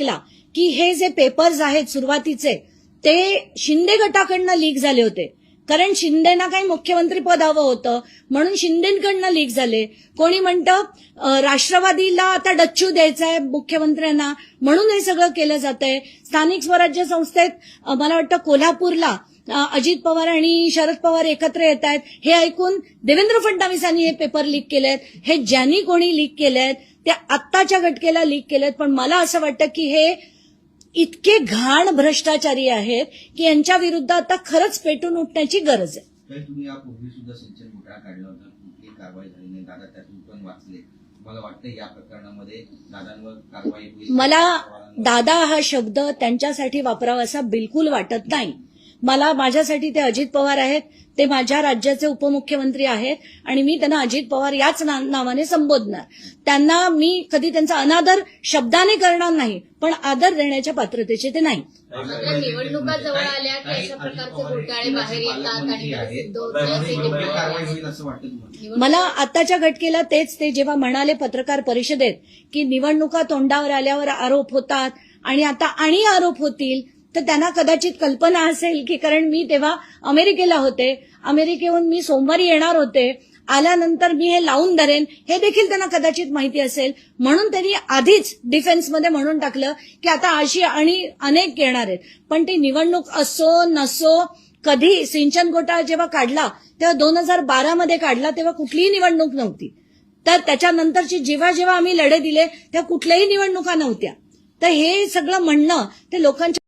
की हे जे पेपर्स आहेत सुरुवातीचे ते शिंदे गटाकडनं लीक झाले होते. कारण शिंदेना काही मुख्यमंत्री पद हवं होतं म्हणून शिंदेकडनं लीक झाले. कोणी म्हणतं राष्ट्रवादीला आता डच्चू द्यायचा आहे मुख्यमंत्र्यांना म्हणून हे सगळं केलं जातंय. स्थानिक स्वराज्य संस्थेत मला वाटतं कोल्हापूरला अजित पवार आणि शरद पवार एकत्र येत आहेत हे ऐकून देवेंद्र फडणवीसांनी हे पेपर लीक केलेत. हे ज्यांनी कोणी लीक केलेत ते आत्ताच्या घटकेला लीक केलेत. पण मला असं वाटतं की हे इतके घाण भ्रष्टाचारी आहेत की यांच्या विरुद्ध आता खरंच पेटून उठण्याची गरज आहे. तुम्ही यापूर्वी सुद्धा सिंचन घोटाळा काढला होता, कुठली कारवाई झाली नाही, दादा त्यातून पण वाचले. मला वाटतं या प्रकरणामध्ये दादांवर कारवाई होईल. मला दादा हा शब्द त्यांच्यासाठी वापरावासा बिलकुल वाटत नाही. माझ्यासाठी ते अजित पवार आहेत, ते माझ्या राज्याचे उपमुख्यमंत्री आहेत आणि मी त्यांना अजित पवार याच नावाने संबोधणार. त्यांना मी कधी त्यांचा अनादर शब्दाने करणार नाही, पण आदर देण्याच्या पात्रतेचे ते नाही. निवडणुका जवळ आल्या की अशा प्रकारचे घोटाळे बाहेर येतात आणि मला आताच्या घटकेला तेच ते जेव्हा म्हणाले पत्रकार परिषदेत की निवडणुका तोंडावर आल्यावर आरोप होतात आणि आता आणि आरोप होतील, तर त्यांना कदाचित कल्पना असेल की कारण मी तेव्हा अमेरिकेला होते, अमेरिकेहून मी सोमवारी येणार होते, आल्यानंतर मी हे लावून धरेन हे देखील त्यांना कदाचित माहिती असेल. म्हणून त्यांनी आधीच डिफेन्समध्ये म्हणून टाकलं की आता अशी आणि अनेक येणार आहेत. पण ती निवडणूक असो नसो, कधी सिंचन घोटाळा जेव्हा काढला तेव्हा 2012 मध्ये काढला तेव्हा कुठलीही निवडणूक नव्हती. तर त्याच्यानंतरची जेव्हा जेव्हा आम्ही लढे दिले तेव्हा कुठल्याही निवडणुका नव्हत्या. तर हे सगळं म्हणणं ते लोकांच्या